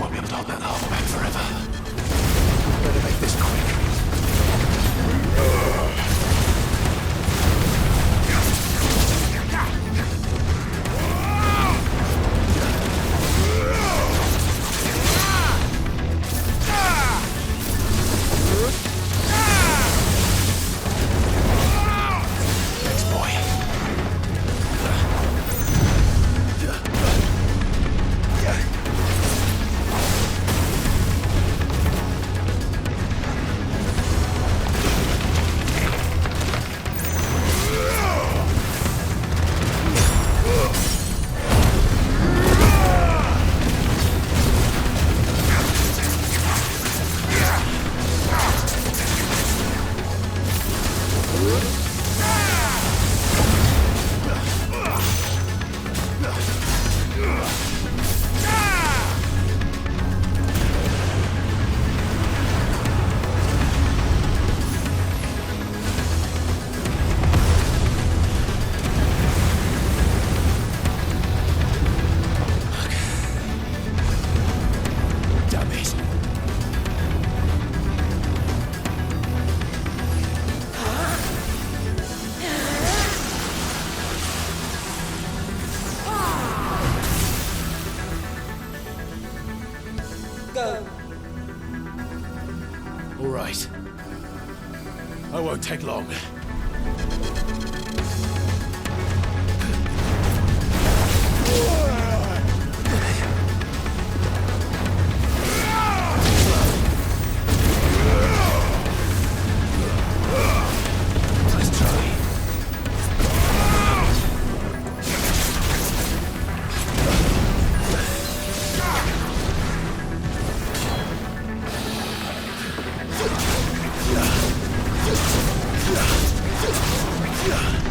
Won't be able to hold that lava back forever. Better make this quick. Go. All right. I won't take long. Let's try. Yeah.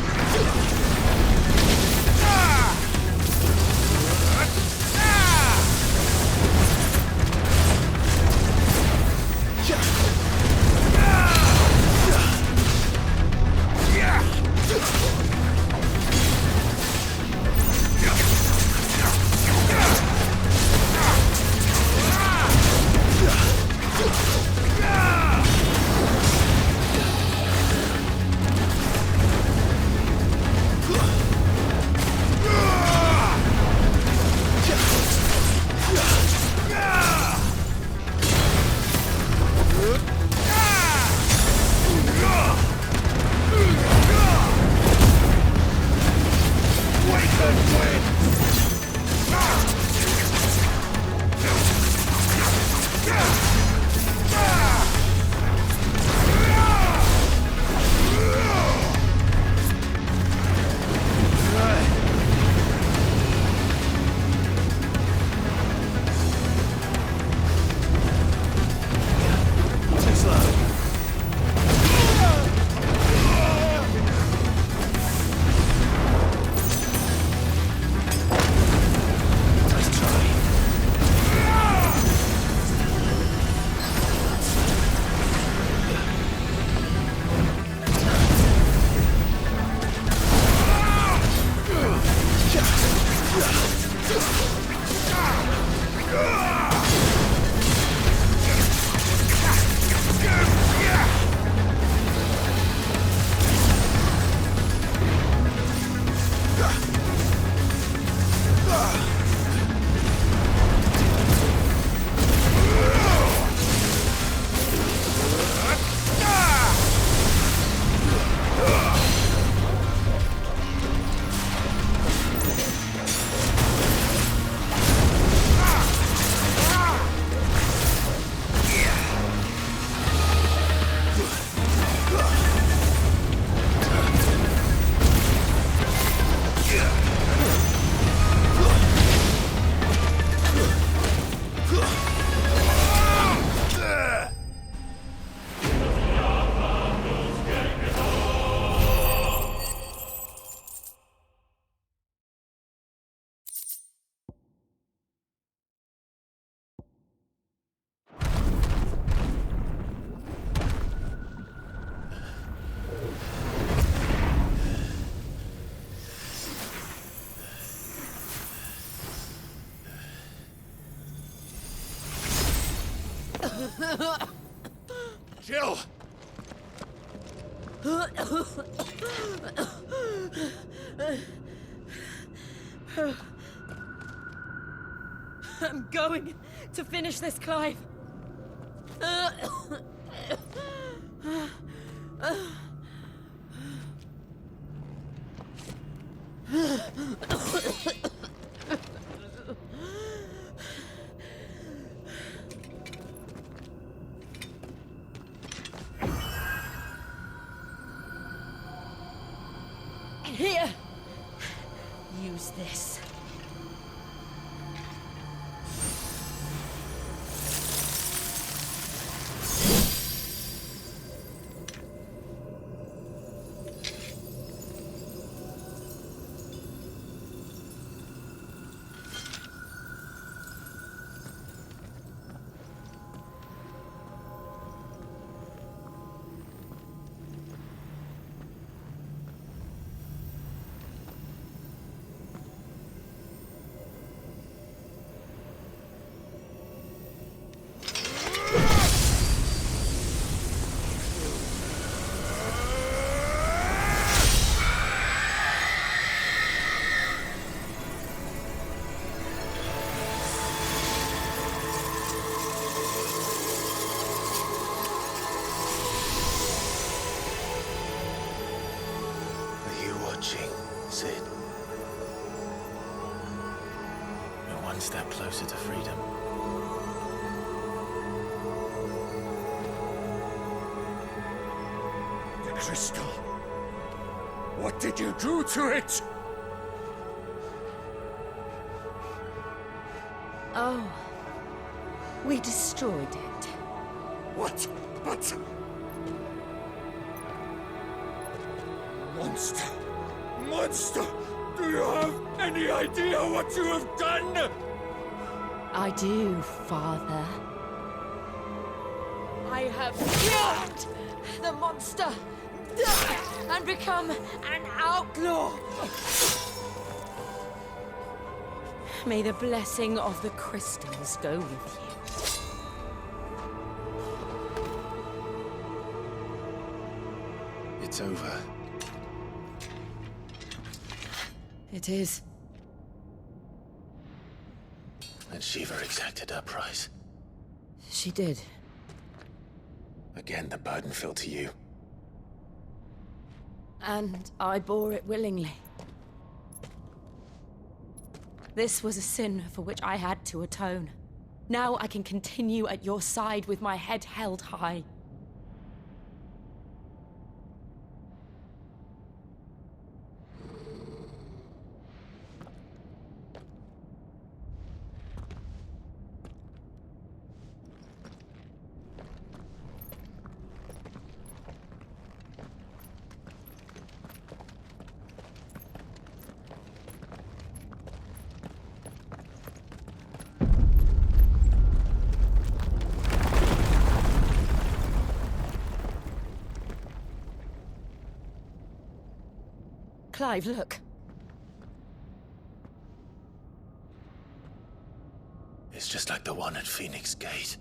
Jill! I'm going to finish this, Clive. Here! Use this. Sid. We're one step closer to freedom. The crystal. What did you do to it? Oh. We destroyed it. What? But... Monster! Monster! Do you have any idea what you have done? I do, Father. I have killed the monster and become an outlaw. May the blessing of the crystals go with you. It's over. It is. And Shiva exacted her price. She did. Again, the burden fell to you. And I bore it willingly. This was a sin for which I had to atone. Now I can continue at your side with my head held high. Clive, look. It's just like the one at Phoenix Gate.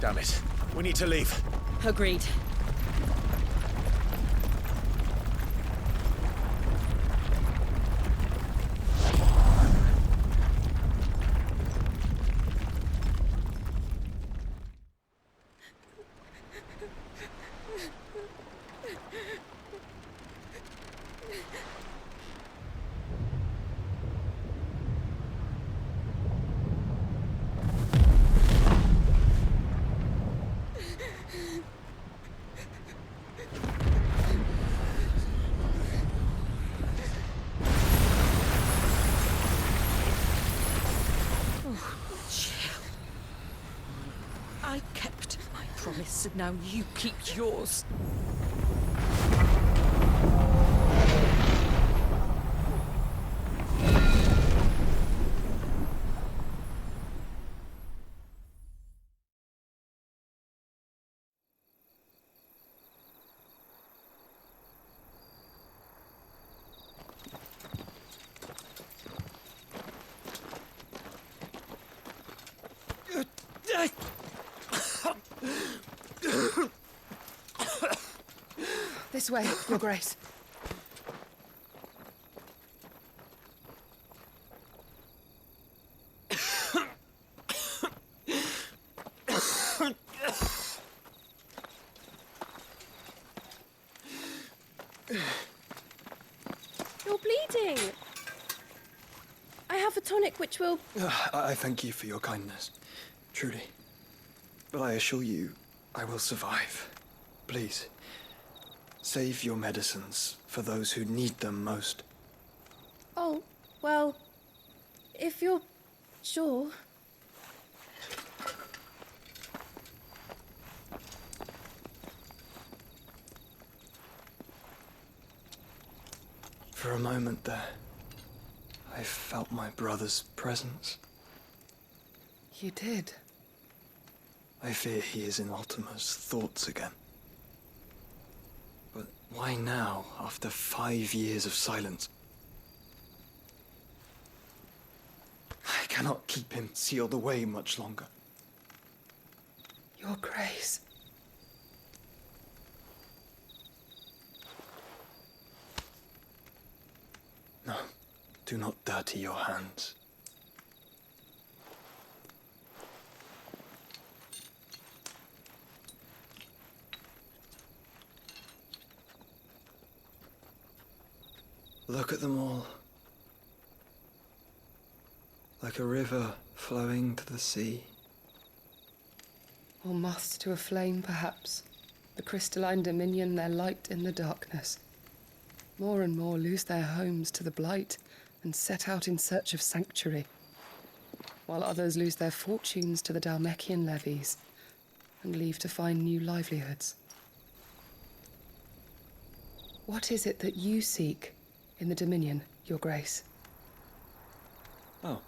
Damn it. We need to leave. Agreed. I kept my promise, and now you keep yours. This way, Your Grace. You're bleeding. I have a tonic which will... I thank you for your kindness, truly. But I assure you, I will survive. Please, save your medicines for those who need them most. Oh, well, if you're sure. For a moment there, I felt my brother's presence. You did. I fear he is in Ultima's thoughts again. But why now, after 5 years of silence? I cannot keep him sealed away much longer. Your Grace. No, do not dirty your hands. Look at them all. Like a river flowing to the sea. Or moths to a flame, perhaps. The crystalline dominion their light in the darkness. More and more lose their homes to the blight and set out in search of sanctuary, while others lose their fortunes to the Dhalmekian levies and leave to find new livelihoods. What is it that you seek in the Dominion, Your Grace? Oh,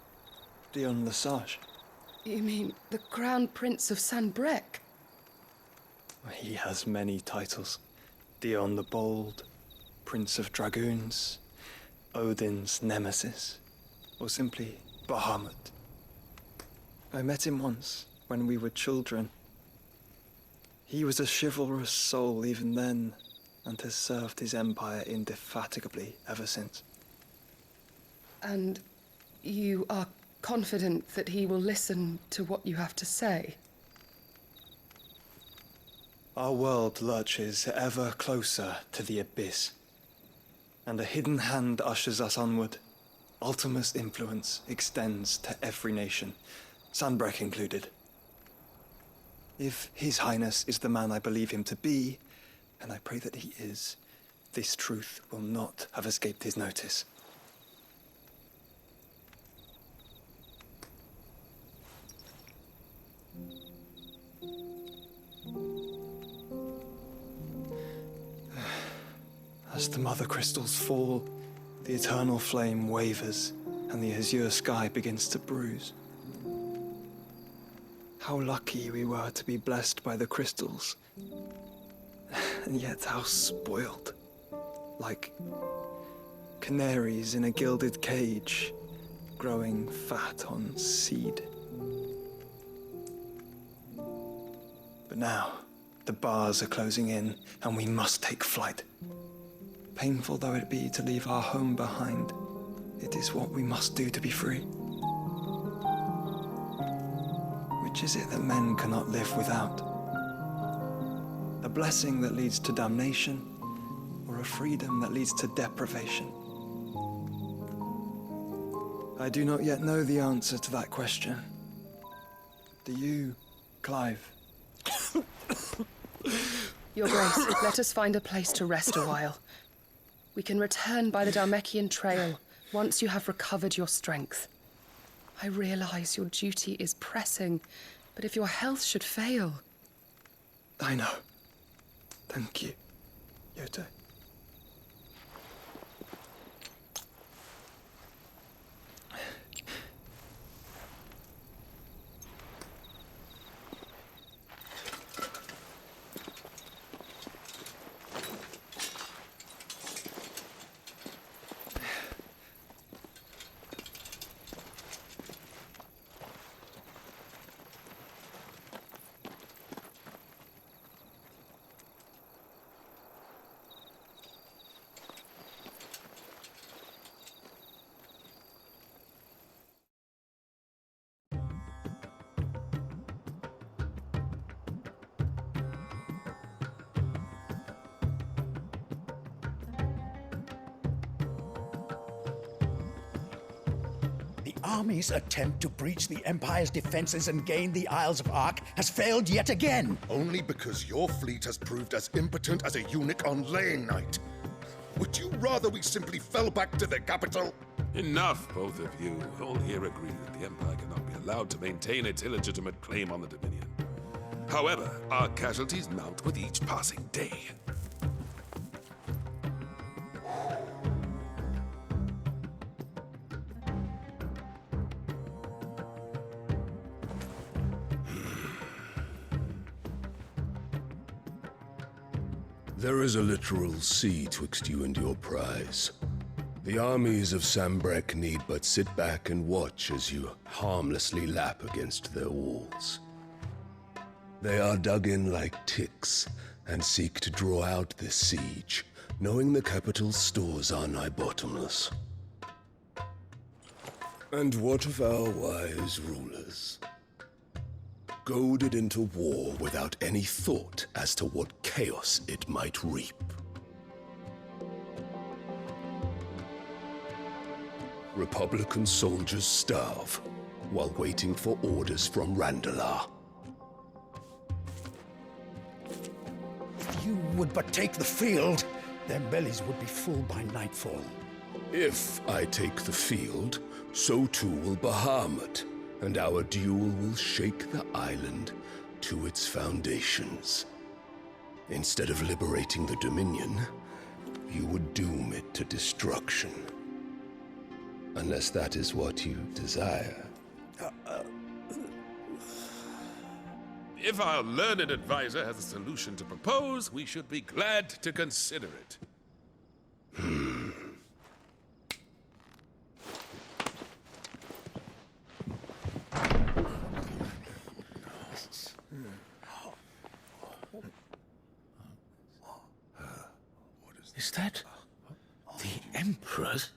Dion Lesage. You mean the Crown Prince of Sanbrec? He has many titles. Dion the Bold, Prince of Dragoons, Odin's Nemesis, or simply Bahamut. I met him once, when we were children. He was a chivalrous soul even then, and has served his empire indefatigably ever since. And you are confident that he will listen to what you have to say? Our world lurches ever closer to the abyss, and a hidden hand ushers us onward. Ultima's influence extends to every nation, Sanbrec included. If His Highness is the man I believe him to be, and I pray that he is, this truth will not have escaped his notice. As the mother crystals fall, the eternal flame wavers, and the azure sky begins to bruise. How lucky we were to be blessed by the crystals, and yet how spoiled. Like canaries in a gilded cage, growing fat on seed. But now, the bars are closing in, and we must take flight. Painful though it be to leave our home behind, it is what we must do to be free. Which is it that men cannot live without? A blessing that leads to damnation, or a freedom that leads to deprivation? I do not yet know the answer to that question. Do you, Clive? Your Grace, let us find a place to rest a while. We can return by the Dhalmekian trail once you have recovered your strength. I realize your duty is pressing, but if your health should fail... I know. Thank you, Yote. army's attempt to breach the Empire's defenses and gain the Isles of Ark has failed yet again. Only because your fleet has proved as impotent as a eunuch on laying night. Would you rather we simply fell back to the capital? Enough, both of you. All here agree that the Empire cannot be allowed to maintain its illegitimate claim on the Dominion. However, our casualties mount with each passing day. There is a literal sea twixt you and your prize. The armies of Sambrek need but sit back and watch as you harmlessly lap against their walls. They are dug in like ticks and seek to draw out this siege, knowing the capital's stores are nigh bottomless. And what of our wise rulers? Goaded into war without any thought as to what chaos it might reap. Republican soldiers starve while waiting for orders from Randalar. If you would but take the field, their bellies would be full by nightfall. If I take the field, so too will Bahamut, and our duel will shake the island to its foundations. Instead of liberating the Dominion, you would doom it to destruction. Unless that is what you desire. If our learned advisor has a solution to propose, we should be glad to consider it. Is that the Emperor's?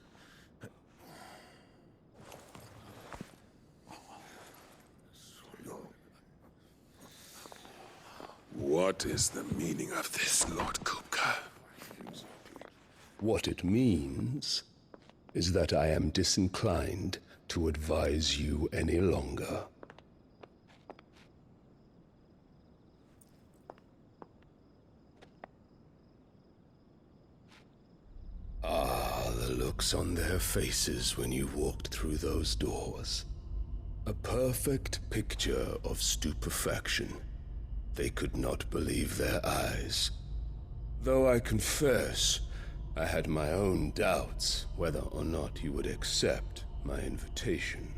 What is the meaning of this, Lord Kupka? What it means is that I am disinclined to advise you any longer. The looks on their faces when you walked through those doors. A perfect picture of stupefaction. They could not believe their eyes. Though I confess, I had my own doubts whether or not you would accept my invitation.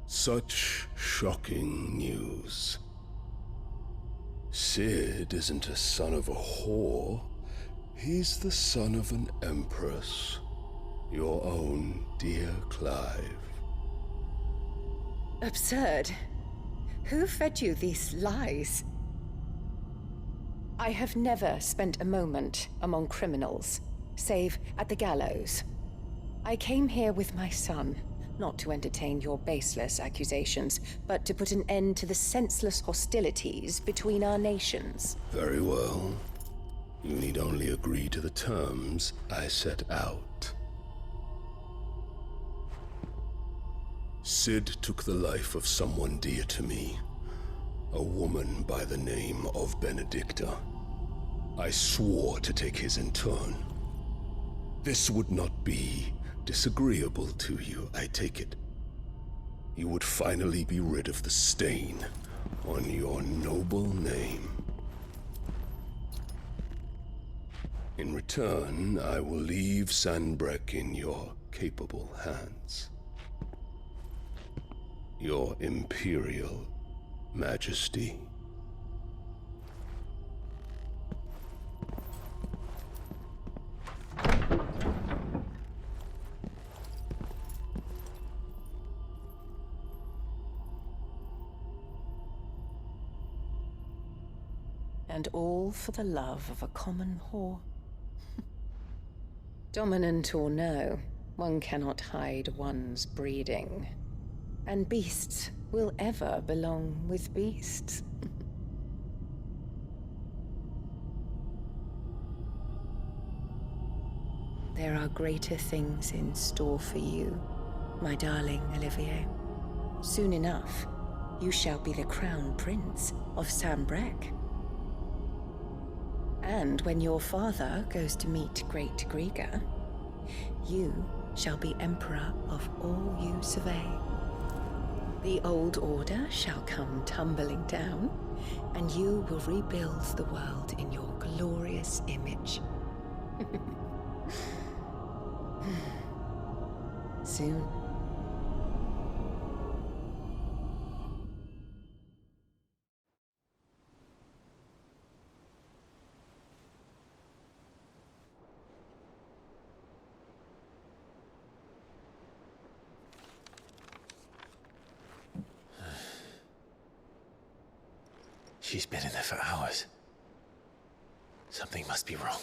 Such shocking news. Sid isn't a son of a whore. He's the son of an empress. Your own dear Clive. Absurd. Who fed you these lies? I have never spent a moment among criminals, save at the gallows. I came here with my son, not to entertain your baseless accusations, but to put an end to the senseless hostilities between our nations. Very well. You need only agree to the terms I set out. Sid took the life of someone dear to me, a woman by the name of Benedicta. I swore to take his in turn. This would not be disagreeable to you, I take it. You would finally be rid of the stain on your noble name. In return, I will leave Sanbrek in your capable hands. Your Imperial Majesty. And all for the love of a common whore. Dominant or no, one cannot hide one's breeding. And beasts will ever belong with beasts. There are greater things in store for you, my darling Olivier. Soon enough, you shall be the crown prince of Sambrec. And when your father goes to meet Great Griga, you shall be emperor of all you survey. The old order shall come tumbling down, and you will rebuild the world in your glorious image. Soon. She's been in there for hours. Something must be wrong.